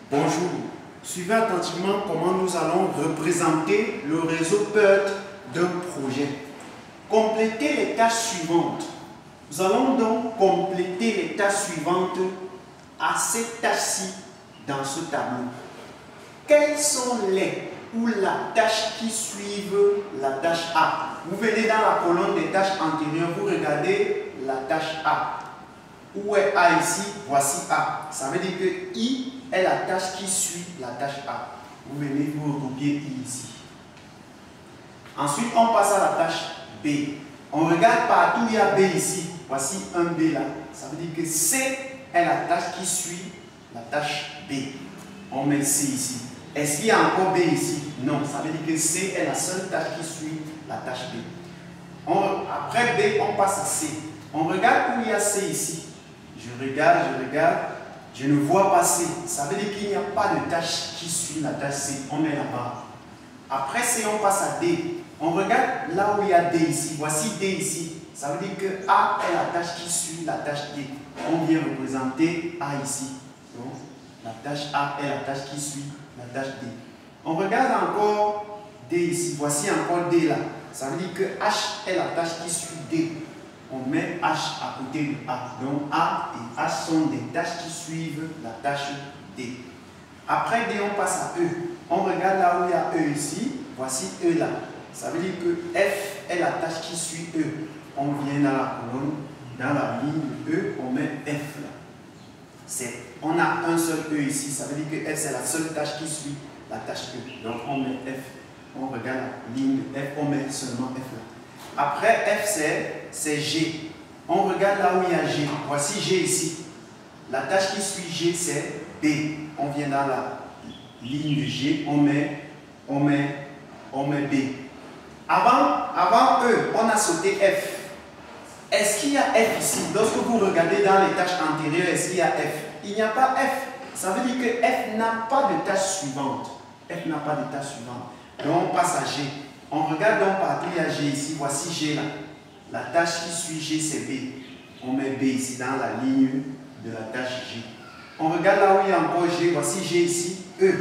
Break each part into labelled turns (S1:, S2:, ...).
S1: Bonjour, suivez attentivement comment nous allons représenter le réseau PERT d'un projet. Complétez les tâches suivantes. Nous allons donc compléter les tâches suivantes à ces tâches-ci dans ce tableau. Quelles sont les ou la tâche qui suivent la tâche A? Vous venez dans la colonne des tâches antérieures, vous regardez la tâche A. Où est A ici? Voici A. Ça veut dire que I est la tâche qui suit la tâche A. Vous venez, vous recopiez I ici. Ensuite, on passe à la tâche B. On regarde partout, il y a B ici. Voici un B là. Ça veut dire que C est la tâche qui suit la tâche B. On met C ici. Est-ce qu'il y a encore B ici? Non. Ça veut dire que C est la seule tâche qui suit la tâche B. Après B, on passe à C. On regarde où il y a C ici. Je regarde, je ne vois pas C. Ça veut dire qu'il n'y a pas de tâche qui suit la tâche C. On met la barre. Après C, on passe à D. On regarde là où il y a D ici. Voici D ici. Ça veut dire que A est la tâche qui suit la tâche D. On vient représenter A ici. Donc, la tâche A est la tâche qui suit la tâche D. On regarde encore D ici. Voici encore D là. Ça veut dire que H est la tâche qui suit D. On met H à côté de A. Donc A et H sont des tâches qui suivent la tâche D. Après D, on passe à E. On regarde là où il y a E ici. Voici E là. Ça veut dire que F est la tâche qui suit E. On vient dans la colonne, dans la ligne E, on met F là. On a un seul E ici. Ça veut dire que F c'est la seule tâche qui suit la tâche E. Donc on met F. On regarde la ligne F, on met seulement F là. Après F, c'est G. On regarde là où il y a G. Voici G ici. La tâche qui suit G, c'est B. On vient dans la ligne de G, on met B. Avant E, on a sauté F. Est-ce qu'il y a F ici? Lorsque vous regardez dans les tâches antérieures, est-ce qu'il y a F? Il n'y a pas F. Ça veut dire que F n'a pas de tâche suivante. F n'a pas de tâche suivante. Donc on passe à G. On regarde donc partout, il y a G ici. Voici G là. La tâche qui suit G, c'est B. On met B ici dans la ligne de la tâche G. On regarde là où il y a encore G. Voici G ici. E.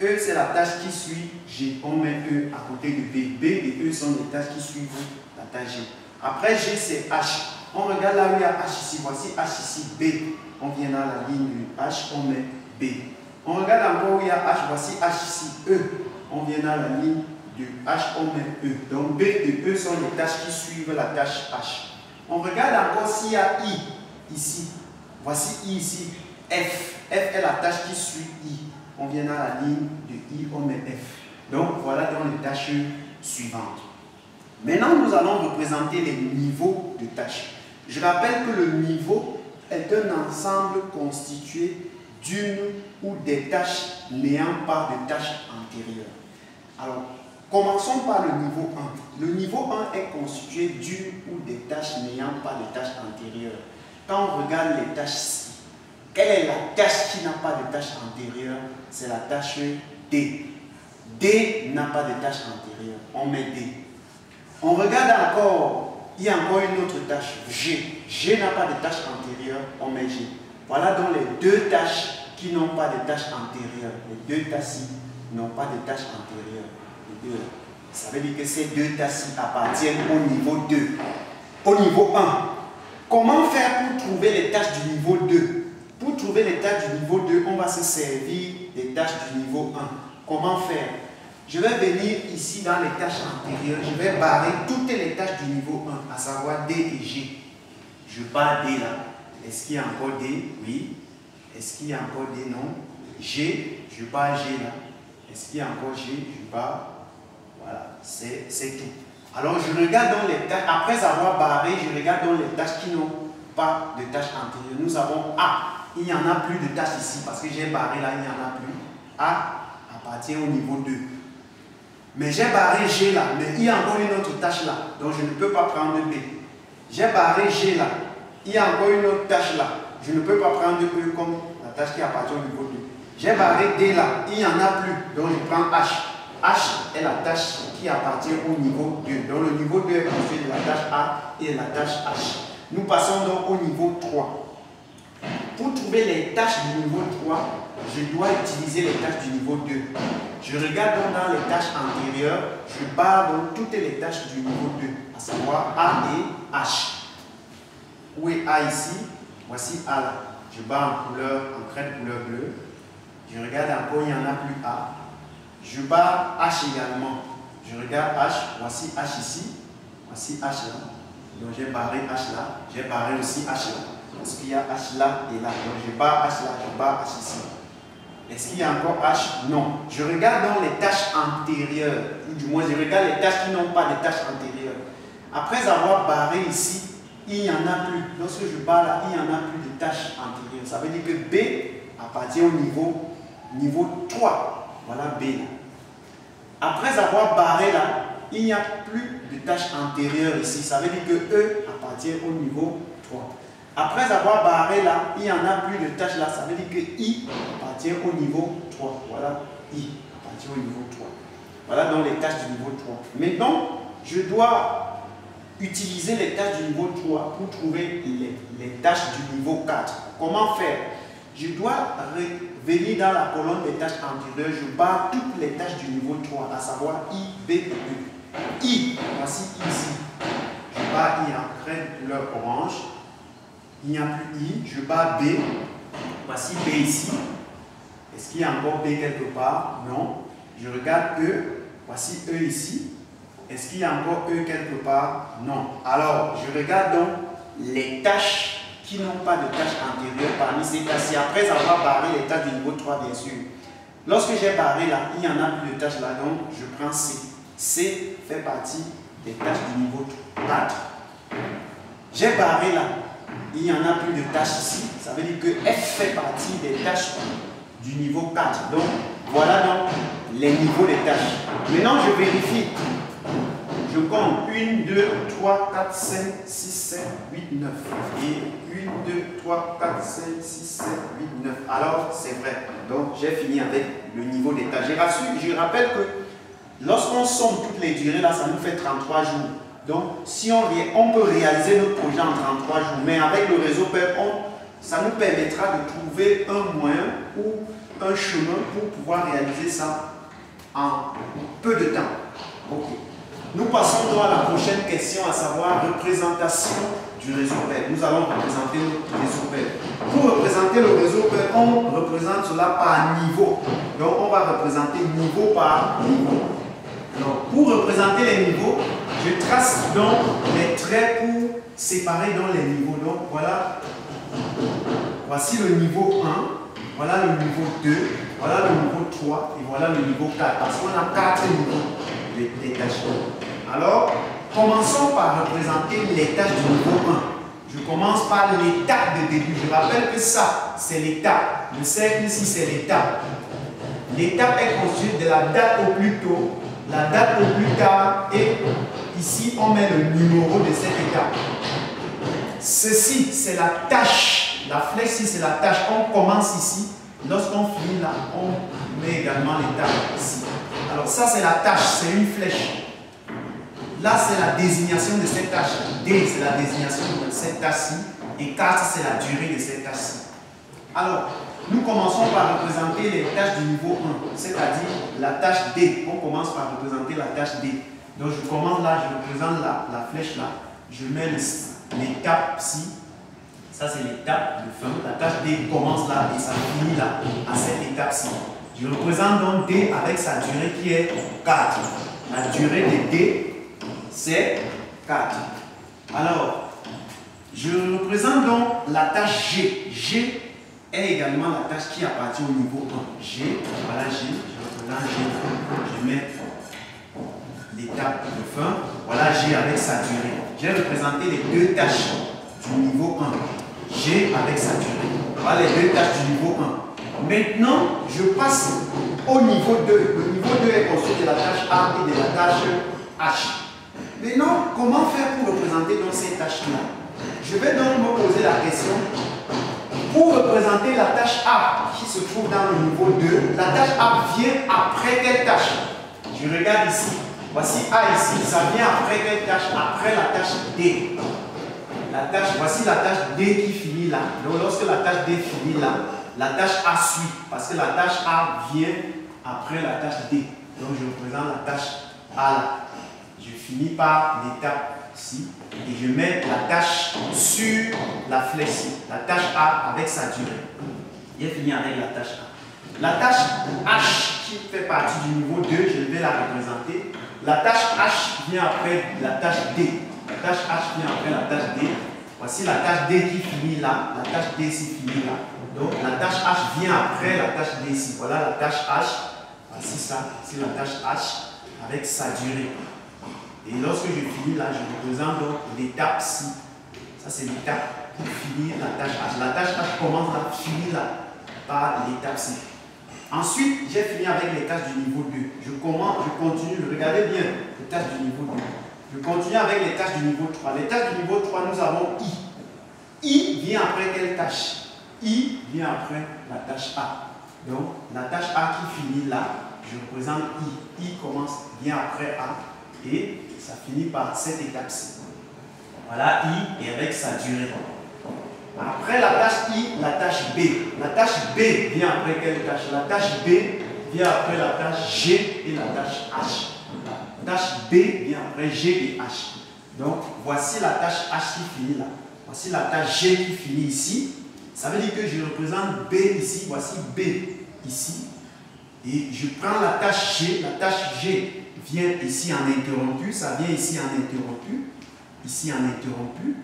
S1: E, c'est la tâche qui suit G. On met E à côté de B. B et E sont les tâches qui suivent la tâche G. Après G, c'est H. On regarde là où il y a H ici. Voici H ici. B. On vient dans la ligne de H. On met B. On regarde encore où il y a H. Voici H ici. E. On vient dans la ligne de H, on met E. Donc B et E sont les tâches qui suivent la tâche H. On regarde encore s'il y a I ici. Voici I ici. F. F est la tâche qui suit I. On vient dans la ligne de I, on met F. Donc voilà donc les tâches suivantes. Maintenant, nous allons représenter les niveaux de tâches. Je rappelle que le niveau est un ensemble constitué d'une ou des tâches n'ayant pas de tâches antérieures. Alors, commençons par le niveau 1. Le niveau 1 est constitué d'une ou des tâches n'ayant pas de tâches antérieures. Quand on regarde les tâches ci, quelle est la tâche qui n'a pas de tâche antérieure? C'est la tâche D. D n'a pas de tâche antérieure. On met D. On regarde encore, il y a encore une autre tâche, G. G n'a pas de tâche antérieure. On met G. Voilà donc les deux tâches qui n'ont pas de tâche antérieure. Les deux tâches n'ont pas de tâche antérieure. Ça veut dire que ces deux tâches appartiennent au niveau 2. Au niveau 1, comment faire pour trouver les tâches du niveau 2? Pour trouver les tâches du niveau 2, on va se servir des tâches du niveau 1. Comment faire? Je vais venir ici dans les tâches antérieures. Je vais barrer toutes les tâches du niveau 1, à savoir D et G. Je barre D là. Est-ce qu'il y a encore D? Oui. Est-ce qu'il y a encore D? Non. G, je barre G là. Est-ce qu'il y a encore G? Je barre. Voilà, c'est tout. Alors je regarde dans les tâches, après avoir barré, je regarde dans les tâches qui n'ont pas de tâches antérieures. Nous avons A. Il n'y en a plus de tâches ici parce que j'ai barré là, il n'y en a plus. A appartient au niveau 2. Mais j'ai barré G là, mais il y a encore une autre tâche là, donc je ne peux pas prendre B. J'ai barré G là, il y a encore une autre tâche là, je ne peux pas prendre E comme la tâche qui appartient au niveau 2. J'ai barré D là, il n'y en a plus, donc je prends H. H est la tâche qui appartient au niveau 2. Donc le niveau 2 est constitué de la tâche A et de la tâche H. Nous passons donc au niveau 3. Pour trouver les tâches du niveau 3, je dois utiliser les tâches du niveau 2. Je regarde donc dans les tâches antérieures, je barre donc toutes les tâches du niveau 2, à savoir A et H. Où est A ici? Voici A là. Je barre en crête couleur bleue. Je regarde encore, il n'y en a plus A. Je barre H également. Je regarde H, voici H ici. Voici H là. Donc j'ai barré H là. J'ai barré aussi H là. Parce qu'il y a H là et là. Donc je barre H là, je barre H ici. Est-ce qu'il y a encore H? Non. Je regarde donc les tâches antérieures. Ou du moins, je regarde les tâches qui n'ont pas de tâches antérieures. Après avoir barré ici, il n'y en a plus. Lorsque je barre là, il n'y en a plus de tâches antérieures. Ça veut dire que B appartient au niveau 3. Voilà B là. Après avoir barré là, il n'y a plus de tâches antérieures ici. Ça veut dire que E appartient au niveau 3. Après avoir barré là, il n'y en a plus de tâches là. Ça veut dire que I appartient au niveau 3. Voilà, I appartient au niveau 3. Voilà donc les tâches du niveau 3. Maintenant, je dois utiliser les tâches du niveau 3 pour trouver les tâches du niveau 4. Comment faire? Je dois revenir dans la colonne des tâches antérieures. Je barre toutes les tâches du niveau 3, à savoir I, B et E. I, voici ici. Je barre I en crête couleur orange. Il n'y a plus I. Je barre B. Voici B ici. Est-ce qu'il y a encore B quelque part? Non. Je regarde E. Voici E ici. Est-ce qu'il y a encore E quelque part? Non. Alors, je regarde donc les tâches qui n'ont pas de tâches antérieures parmi ces tâches-ci. Après avoir barré les tâches du niveau 3, bien sûr. Lorsque j'ai barré là, il n'y en a plus de tâches là, donc je prends C. C fait partie des tâches du niveau 4. J'ai barré là. Il n'y en a plus de tâches ici. Ça veut dire que F fait partie des tâches du niveau 4. Donc, voilà donc les niveaux des tâches. Maintenant, je vérifie. Je compte 1, 2, 3, 4, 5, 6, 7, 8, 9. Et 1, 2, 3, 4, 5, 6, 7, 8, 9. Alors, c'est vrai. Donc, j'ai fini avec le niveau des tâches. Je rappelle que lorsqu'on somme toutes les durées, là, ça nous fait 33 jours. Donc, si on peut réaliser notre projet en 33 jours, mais avec le réseau PEP, ça nous permettra de trouver un moyen ou un chemin pour pouvoir réaliser ça en peu de temps. Ok. Nous passons donc à la prochaine question, à savoir représentation du réseau PEP. Nous allons représenter notre réseau PEP. Pour représenter le réseau PEP, on représente cela par niveau. Donc, on va représenter niveau par niveau. Donc, pour représenter les niveaux, je trace donc les traits pour séparer dans les niveaux. Donc, voilà. Voici le niveau 1, voilà le niveau 2, voilà le niveau 3 et voilà le niveau 4. Parce qu'on a 4 niveaux des tâches. Alors, commençons par représenter les tâches du niveau 1. Je commence par l'étape de début. Je rappelle que ça, c'est l'étape. Le cercle ici, c'est l'étape. L'étape est constituée de la date au plus tôt, la date au plus tard et ici, on met le numéro de cette étape. Ceci, c'est la tâche. La flèche ici, c'est la tâche. On commence ici. Lorsqu'on finit là, on met également l'étape ici. Alors ça, c'est la tâche, c'est une flèche. Là, c'est la désignation de cette tâche. D, c'est la désignation de cette tâche-ci. Et 4, c'est la durée de cette tâche-ci. Alors, nous commençons par représenter les tâches du niveau 1, c'est-à-dire la tâche D. On commence par représenter la tâche D. Donc, je commence là, je représente la flèche là. Je mets l'étape-ci. Ça, c'est l'étape de fin. La tâche D commence là et ça finit là, à cette étape-ci. Je représente donc D avec sa durée qui est 4. La durée de D, c'est 4. Alors, je représente donc la tâche G. G est également la tâche qui appartient au niveau 1. G, voilà G, je représente G. Je mets l'étape de fin. Voilà G avec sa durée. J'ai représenté les deux tâches du niveau 1. G avec sa durée. Voilà les deux tâches du niveau 1. Maintenant, je passe au niveau 2. Le niveau 2 est constitué de la tâche A et de la tâche H. Maintenant, comment faire pour représenter donc ces tâches-là? Je vais donc me poser la question. Pour représenter la tâche A qui se trouve dans le niveau 2, la tâche A vient après quelle tâche? Je regarde ici. Voici A ici. Ça vient après quelle tâche? Après la tâche D. Voici la tâche D qui finit là. Donc lorsque la tâche D finit là, la tâche A suit, parce que la tâche A vient après la tâche D. Donc je représente la tâche A là. Je finis par l'étape ici et je mets la tâche sur la flèche ici, la tâche A avec sa durée. J'ai fini avec la tâche A. La tâche H qui fait partie du niveau 2, je vais la représenter. La tâche H vient après la tâche D. La tâche H vient après la tâche D. Voici la tâche D qui finit là, la tâche D ici finit là. Donc la tâche H vient après la tâche D ici. Voilà la tâche H. Voici ça, c'est la tâche H avec sa durée. Et lorsque je finis là, je représente donc l'étape ci. Ça c'est l'étape pour finir la tâche H. La tâche H commence là, finit là, par l'étape ci. Ensuite, j'ai fini avec les tâches du niveau 2. Je continue, regardez bien les tâches du niveau 2. Je continue avec les tâches du niveau 3. Les tâches du niveau 3, nous avons I. I vient après quelle tâche? I vient après la tâche A. Donc, la tâche A qui finit là, je représente I. I commence, vient après A. Et ça finit par cette étape-ci. Voilà I et avec sa durée. Après la tâche I, la tâche B. La tâche B vient après quelle tâche? La tâche B vient après la tâche G et la tâche H. La tâche B vient après G et H. Donc, voici la tâche H qui finit là. Voici la tâche G qui finit ici. Ça veut dire que je représente B ici. Voici B ici. Et je prends la tâche G. La tâche G vient ici en interrompu. Ça vient ici en interrompu. Ici en interrompu.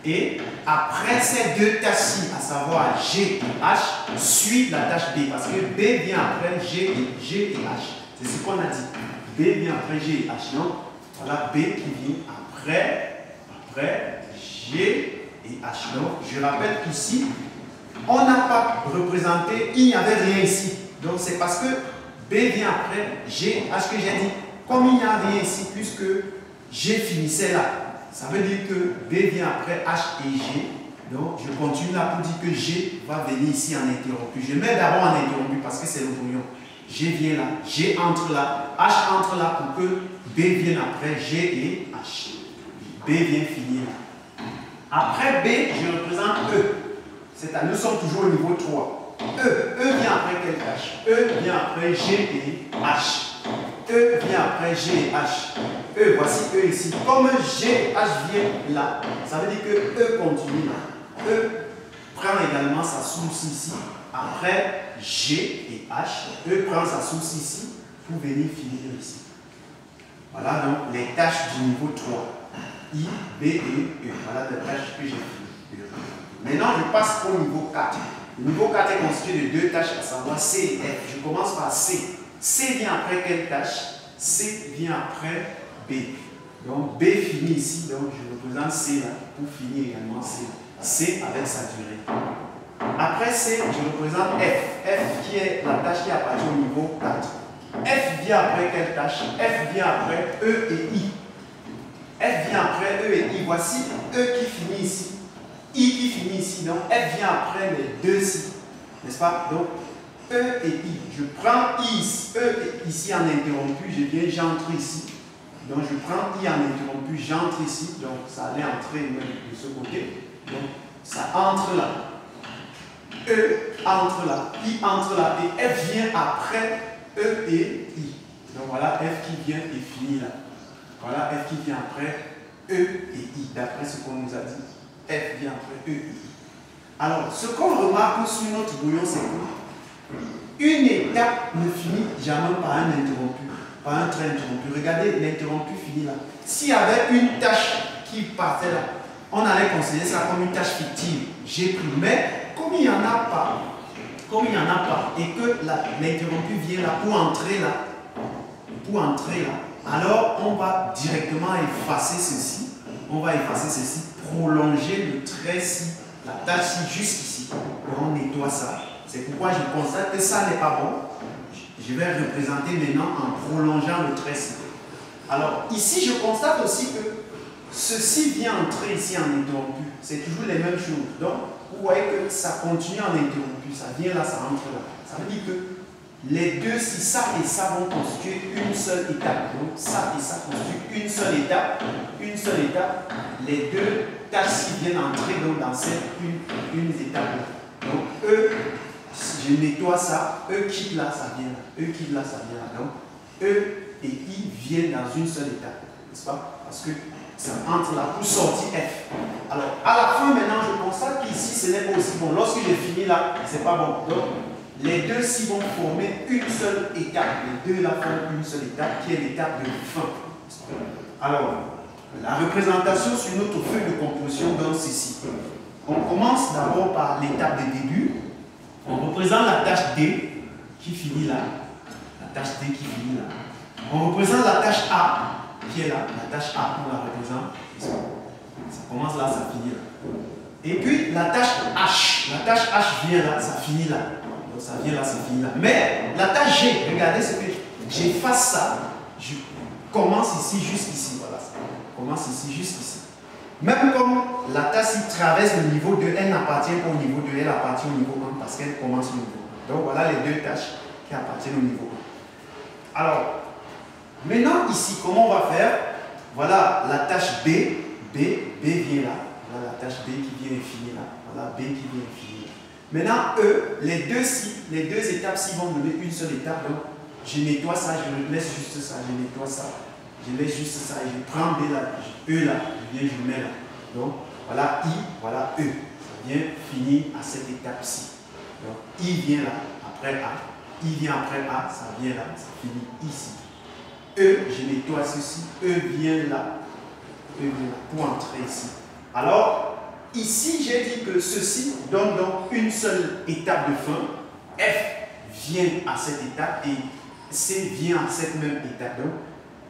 S1: Et après ces deux tâches-ci, à savoir G et H, suit la tâche B. Parce que B vient après G et H. C'est ce qu'on a dit. B vient après G et H. Donc, voilà B qui vient après G et H. Donc, je rappelle qu'ici, on n'a pas représenté, il n'y avait rien ici. Donc, c'est parce que B vient après G, H que j'ai dit. Comme il n'y a rien ici, puisque G finissait là, ça veut dire que B vient après H et G. Donc, je continue là pour dire que G va venir ici en interrompu. Je mets d'abord en interrompu parce que c'est le brouillon. G vient là, G entre là, H entre là pour que B vienne après G et H. B vient finir là. Après B, je représente E. C'est-à-dire, nous sommes toujours au niveau 3. E vient après quelle tâche? E vient après G et H. E vient après G et H. E, voici E ici. Comme G et H viennent là, ça veut dire que E continue là. E prend également sa source ici. Après G et H, E prend sa source ici pour venir finir ici. Voilà donc les tâches du niveau 3. I, B et E. Voilà les tâches que j'ai finies. Maintenant, je passe au niveau 4. Le niveau 4 est constitué de deux tâches, à savoir C et F. Je commence par C. C vient après quelle tâche? C vient après B. Donc B finit ici, donc je représente C là pour finir également C. C avec sa durée. Après C, je représente F. F qui est la tâche qui appartient au niveau 4. F vient après quelle tâche? F vient après E et I. F vient après E et I. Voici E qui finit ici. I qui finit ici. Donc F vient après les deux-ci. N'est-ce pas? Donc E et I. Je prends I, E et ici en interrompu. Je viens, j'entre ici. Donc je prends I en interrompu, j'entre ici. Donc ça allait entrer même de ce côté. Donc ça entre là. E entre là. I entre là. Et F vient après E et I. Donc voilà F qui vient et finit là. Voilà F qui vient après E et I. D'après ce qu'on nous a dit. F vient après E et I. Alors, ce qu'on remarque sur notre brouillon, c'est que une étape ne finit jamais par un interrompu, par un trait interrompu. Regardez, l'interrompu finit là. S'il y avait une tâche qui partait là, on allait considérer ça comme une tâche fictive. J'ai pris, mais comme il n'y en a pas, et que l'interrompu vient là pour entrer là, alors on va directement effacer ceci. On va effacer ceci, prolonger le trait-ci, la tâche-ci jusqu'ici. Et on nettoie ça. C'est pourquoi je constate que ça n'est pas bon. Je vais représenter maintenant en prolongeant le trait-ci. Alors ici, je constate aussi que ceci vient entrer ici en interrompu. C'est toujours les mêmes choses. Donc, vous voyez que ça continue en interrompu. Ça vient là, ça entre là. Ça veut dire que les deux, si ça et ça vont constituer une seule étape. Donc, ça et ça constituent une seule étape. Une seule étape. Les deux tâches viennent entrer donc, dans cette une étape. Donc, E je nettoie ça, E quitte là, ça vient là. E quitte là, ça vient là. Donc, E et I viennent dans une seule étape, n'est-ce pas? Parce que ça entre là pour sortir F. Alors, à la fin, maintenant, je constate qu'ici, ce n'est pas aussi bon. Lorsque j'ai fini là, c'est pas bon. Donc, les deux-ci vont former une seule étape. Les deux là forment une seule étape, qui est l'étape de fin. Alors, la représentation sur notre feuille de composition donne ceci. On commence d'abord par l'étape de début. On représente la tâche D qui finit là. La tâche D qui finit là. On représente la tâche A qui est là. La tâche A, on la représente. Ça commence là, ça finit là. Et puis la tâche H. La tâche H vient là, ça finit là. Donc ça vient là, ça finit là. Mais la tâche G, regardez ce que j'efface ça. Je commence ici, jusqu'ici. Voilà. Je commence ici, jusqu'ici. Même comme la tâche qui traverse le niveau 2, elle n'appartient pas au niveau 2, elle appartient au niveau 1 parce qu'elle commence au niveau 1. Donc voilà les deux tâches qui appartiennent au niveau 1. Alors, maintenant ici, comment on va faire? Voilà la tâche B. B vient là. Voilà la tâche B qui vient finir là. Voilà B qui vient finir là. Maintenant, E, les deux étapes-ci vont donner une seule étape. Donc, je nettoie ça, je laisse juste ça, je nettoie ça. Je laisse juste ça et je prends B là, E là, je viens, je mets là. Donc, voilà I, voilà E. Ça vient finir à cette étape-ci. Donc, I vient là, après A. I vient après A, ça vient là, ça finit ici. E, je nettoie ceci, E vient là. E vient là, pour entrer ici. Alors, ici, j'ai dit que ceci donne donc une seule étape de fin. F vient à cette étape et C vient à cette même étape. Donc,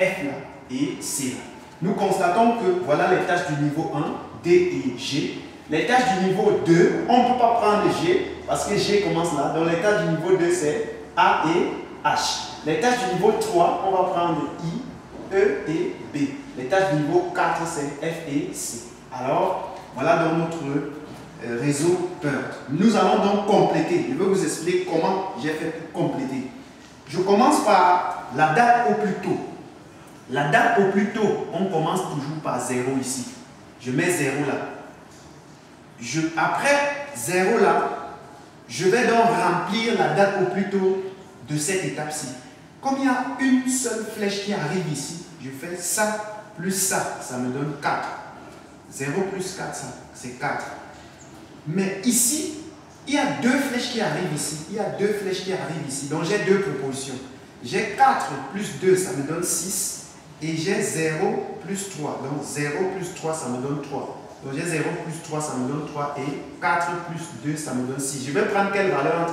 S1: F là et C là. Nous constatons que voilà les tâches du niveau 1, D et G. Les tâches du niveau 2, on ne peut pas prendre G parce que G commence là. Donc les tâches du niveau 2, c'est A et H. Les tâches du niveau 3, on va prendre I, E et B. Les tâches du niveau 4, c'est F et C. Alors, voilà donc notre réseau PERT. Nous allons donc compléter. Je vais vous expliquer comment j'ai fait pour compléter. Je commence par la date au plus tôt. La date au plus tôt, on commence toujours par 0 ici. Je mets 0 là. Après 0 là, je vais donc remplir la date au plus tôt de cette étape-ci. Comme il y a une seule flèche qui arrive ici, je fais ça plus ça, ça me donne 4. 0 plus 4, ça, c'est 4. Mais ici, il y a deux flèches qui arrivent ici. Il y a deux flèches qui arrivent ici. Donc j'ai deux propositions. J'ai 4 plus 2, ça me donne 6. Et j'ai 0 plus 3. Donc 0 plus 3, ça me donne 3. Donc j'ai 0 plus 3, ça me donne 3. Et 4 plus 2, ça me donne 6. Je vais prendre quelle valeur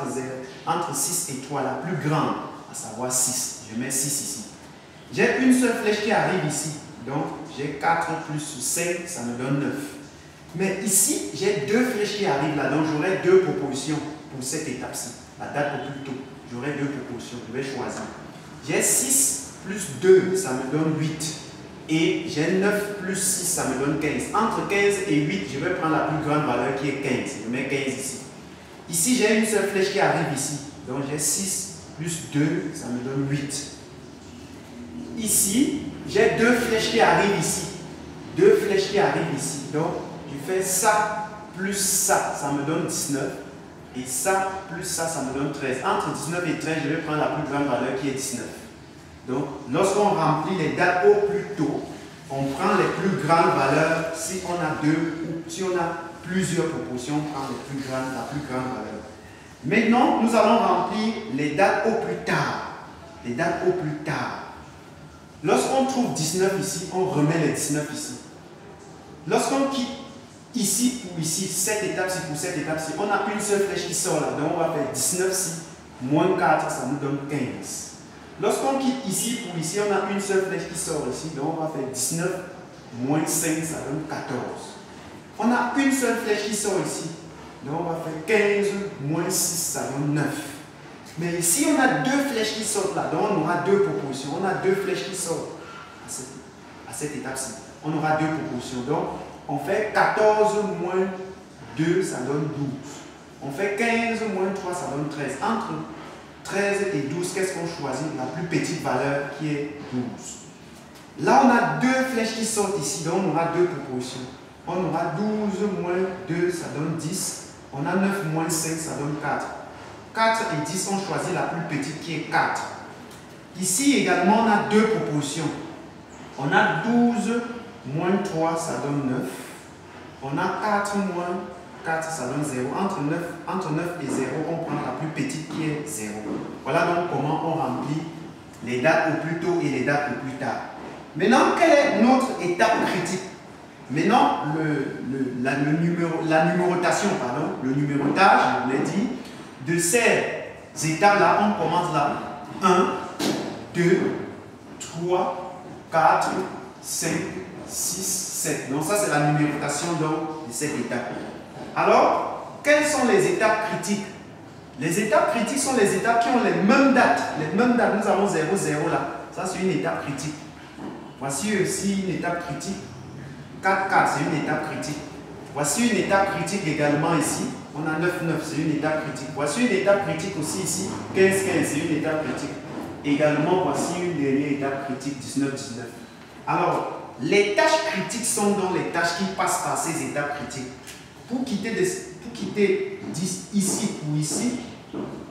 S1: entre 6 et 3, la plus grande, à savoir 6. Je mets 6 ici. J'ai une seule flèche qui arrive ici. Donc j'ai 4 plus 5, ça me donne 9. Mais ici, j'ai deux flèches qui arrivent là. Donc j'aurai deux propositions pour cette étape-ci. La date au plus tôt. J'aurai deux propositions. Je vais choisir. J'ai 6 plus 2, ça me donne 8. Et j'ai 9 plus 6, ça me donne 15. Entre 15 et 8, je vais prendre la plus grande valeur qui est 15. Je mets 15 ici. Ici, j'ai une seule flèche qui arrive ici. Donc j'ai 6 plus 2, ça me donne 8. Ici, j'ai deux flèches qui arrivent ici. Deux flèches qui arrivent ici. Donc, je fais ça plus ça, ça me donne 19. Et ça plus ça, ça me donne 13. Entre 19 et 13, je vais prendre la plus grande valeur qui est 19. Donc, lorsqu'on remplit les dates au plus tôt, on prend les plus grandes valeurs. Si on a deux ou si on a plusieurs propositions, on prend la plus grande valeur. Maintenant, nous allons remplir les dates au plus tard. Les dates au plus tard. Lorsqu'on trouve 19 ici, on remet les 19 ici. Lorsqu'on quitte ici pour ici, cette étape-ci pour cette étape-ci, on a une seule flèche qui sort là. Donc, on va faire 19 ici, moins 4, ça nous donne 15. Lorsqu'on quitte ici pour ici, on a une seule flèche qui sort ici. Donc, on va faire 19 moins 5, ça donne 14. On a une seule flèche qui sort ici. Donc, on va faire 15 moins 6, ça donne 9. Mais ici, on a deux flèches qui sortent là. Donc, on aura deux propositions. On a deux flèches qui sortent à cette étape-ci. On aura deux propositions. Donc, on fait 14 moins 2, ça donne 12. On fait 15 moins 3, ça donne 13. Entre 13 et 12, qu'est-ce qu'on choisit? La plus petite valeur qui est 12. Là, on a deux flèches qui sortent ici. Donc, on aura deux propositions. On aura 12 moins 2, ça donne 10. On a 9 moins 5, ça donne 4. 4 et 10, on choisit la plus petite qui est 4. Ici également, on a deux propositions. On a 12 moins 3, ça donne 9. On a 4 moins 4, ça donne 0. Entre 9 et 0, on prend la plus petite qui est 0. Voilà donc comment on remplit les dates au plus tôt et les dates au plus tard. Maintenant, quelle est notre étape critique? Maintenant, la numérotation, pardon, le numérotage, je vous l'ai dit, de ces étapes-là, on commence là. 1, 2, 3, 4, 5, 6, 7. Donc ça, c'est la numérotation donc, de cette étape. Alors, quelles sont les étapes critiques? Les étapes critiques sont les étapes qui ont les mêmes dates. Les mêmes dates, nous avons 0, 0 là. Ça, c'est une étape critique. Voici aussi une étape critique. 4, 4, c'est une étape critique. Voici une étape critique également ici. On a 9, 9, c'est une étape critique. Voici une étape critique aussi ici. 15, 15, c'est une étape critique. Également, voici une dernière étape critique, 19, 19. Alors, les tâches critiques sont donc les tâches qui passent par ces étapes critiques. Pour quitter ici pour ici,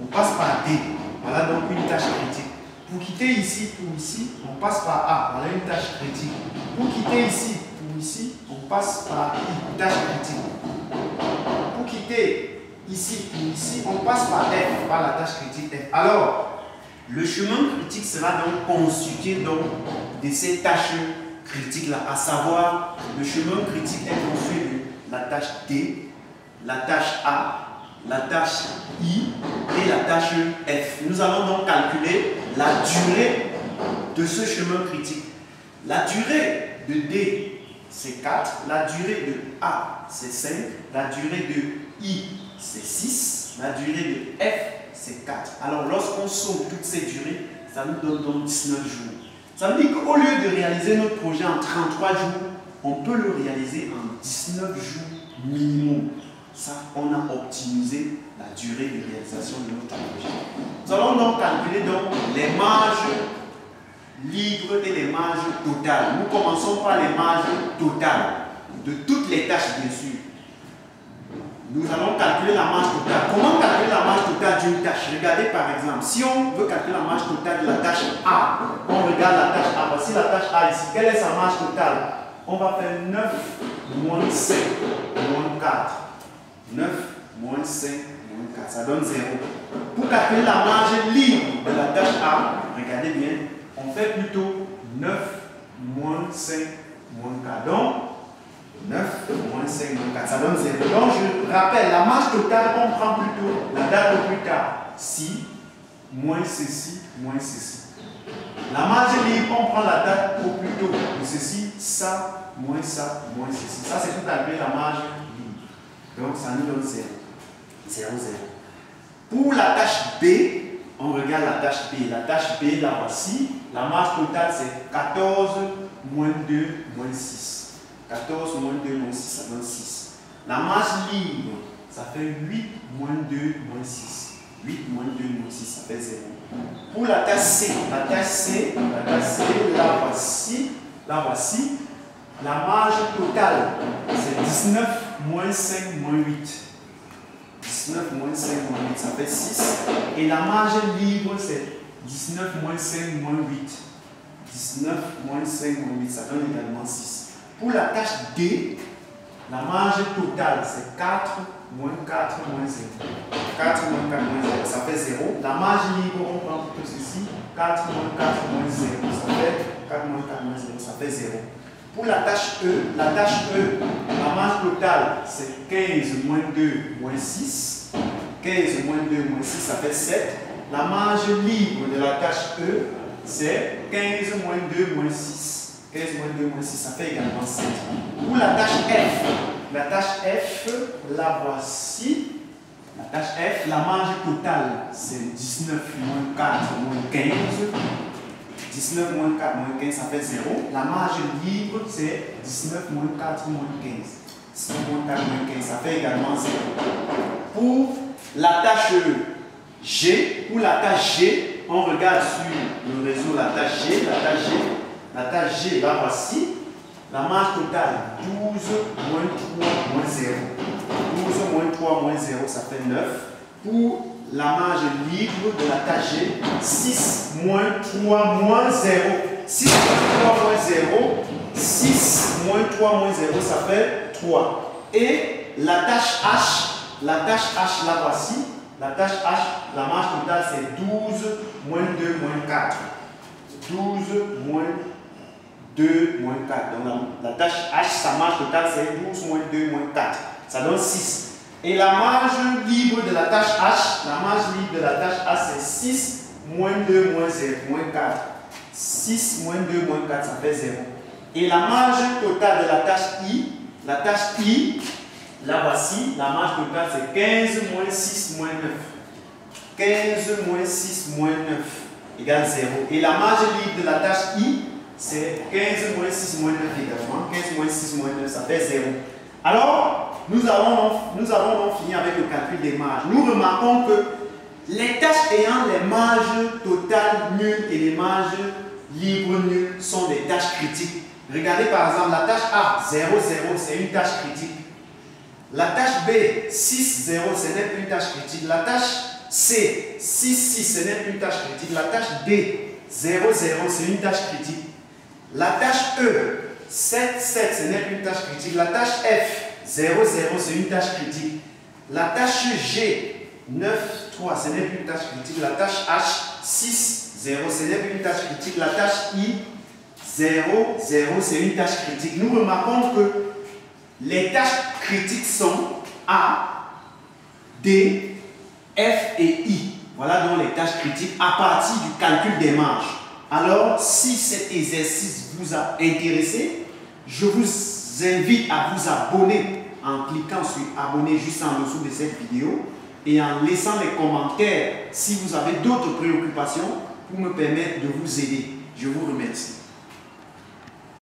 S1: on passe par D. Voilà donc une tâche critique. Pour quitter ici pour ici, on passe par A. Voilà une tâche critique. Pour quitter ici pour ici, on passe par I. Tâche critique. Pour quitter ici pour ici, on passe par F. Par la tâche critique F. Alors, le chemin critique sera donc constitué donc de ces tâches critiques-là. À savoir, le chemin critique est constitué de la tâche D, la tâche A, la tâche I et la tâche F. Nous allons donc calculer la durée de ce chemin critique. La durée de D, c'est 4. La durée de A, c'est 5. La durée de I, c'est 6. La durée de F, c'est 4. Alors, lorsqu'on somme toutes ces durées, ça nous donne donc 19 jours. Ça veut dire qu'au lieu de réaliser notre projet en 33 jours, on peut le réaliser en 19 jours minimum. Ça, on a optimisé la durée de réalisation de notre projet. Nous allons donc calculer donc les marges libres et les marges totales. Nous commençons par les marges totales de toutes les tâches, bien sûr. Nous allons calculer la marge totale. Comment calculer la marge totale d'une tâche? Regardez par exemple, si on veut calculer la marge totale de la tâche A, on regarde la tâche A. Voici la tâche A ici. Quelle est sa marge totale? On va faire 9 moins 5 moins 4. 9 moins 5 moins 4, ça donne 0. Pour calculer la marge libre de la tâche A, regardez bien, on fait plutôt 9 moins 5 moins 4. Donc, 9 moins 5 moins 4, ça donne 0. Donc, je rappelle, la marge totale, on prend plutôt la date au plus tard. Si, moins ceci, moins ceci. La marge libre, on prend la date au plus tôt. De ceci, ça, moins ceci. Ça, c'est pour calculer la marge libre. Donc, ça nous donne 0. 0, 0. Pour la tâche B, on regarde la tâche B. La tâche B, là voici. La marge totale, c'est 14 moins 2 moins 6. 14 moins 2 moins 6, ça donne 6. La marge libre, ça fait 8 moins 2 moins 6. 8 moins 2 moins 6, ça fait 0. Pour la tâche C, là voici. Là voici. La marge totale, c'est 19 moins 5 moins 8. 19 moins 5 moins 8, ça fait 6. Et la marge libre, c'est 19 moins 5 moins 8. 19 moins 5 moins 8, ça donne également 6. Pour la tâche D, la marge totale, c'est 4 moins 4 moins 0. 4 moins 4 moins 0, ça fait 0. La marge libre, on prend plutôt ceci. 4 moins 4 moins 0, ça fait 4 moins 4 moins 0, ça fait 0. Pour la tâche E, la marge totale, c'est 15 moins 2 moins 6. 15 moins 2 moins 6, ça fait 7. La marge libre de la tâche E, c'est 15 moins 2 moins 6. 15 moins 2 moins 6, ça fait également 7. Pour la tâche F, la voici. La tâche F, la marge totale, c'est 19 moins 4 moins 15. 19 moins 4 moins 15, ça fait 0. La marge libre, c'est 19 moins 4 moins 15. 19 moins 4 moins 15, ça fait également 0. Pour la tâche G, on regarde sur le réseau la tâche G. La tâche G, là voici. La marge totale, 12 moins 3 moins 0. 12 moins 3 moins 0, ça fait 9. Pour la marge libre de la tâche G, 6 moins 3 moins 0. 6 moins 3 moins 0, 6 moins 3 moins 0, ça fait 3. Et la tâche H, la voici. La tâche H, la marge totale c'est 12 moins 2 moins 4. 12 moins 2 moins 4. Donc la tâche H, sa marge totale c'est 12 moins 2 moins 4. Ça donne 6. Et la marge libre de la tâche H, c'est 6 moins 2 moins 0, moins 4. 6 moins 2 moins 4, ça fait 0. Et la marge totale de la tâche I, la voici, la marge totale c'est 15 moins 6 moins 9. 15 moins 6 moins 9 égale 0. Et la marge libre de la tâche I, c'est 15 moins 6 moins 9 également. 15 moins 6 moins 9, ça fait 0. Alors, nous avons fini avec le calcul des marges. Nous remarquons que les tâches ayant les marges totales nulles et les marges libres nulles sont des tâches critiques. Regardez par exemple la tâche A, 0, 0, c'est une tâche critique. La tâche B, 6, 0, ce n'est plus une tâche critique. La tâche C, 6, 6, ce n'est plus une tâche critique. La tâche D, 0, 0, c'est une tâche critique. La tâche E, 7, 7, ce n'est plus une tâche critique. La tâche F, 0, 0, c'est une tâche critique. La tâche G, 9, 3, ce n'est plus une tâche critique. La tâche H, 6, 0, ce n'est plus une tâche critique. La tâche I, 0, 0, c'est une tâche critique. Nous remarquons que les tâches critiques sont A, D, F et I. Voilà donc les tâches critiques à partir du calcul des marges. Alors, si cet exercice vous a intéressé, je vous invite à vous abonner en cliquant sur abonner juste en dessous de cette vidéo et en laissant les commentaires si vous avez d'autres préoccupations pour me permettre de vous aider. Je vous remercie.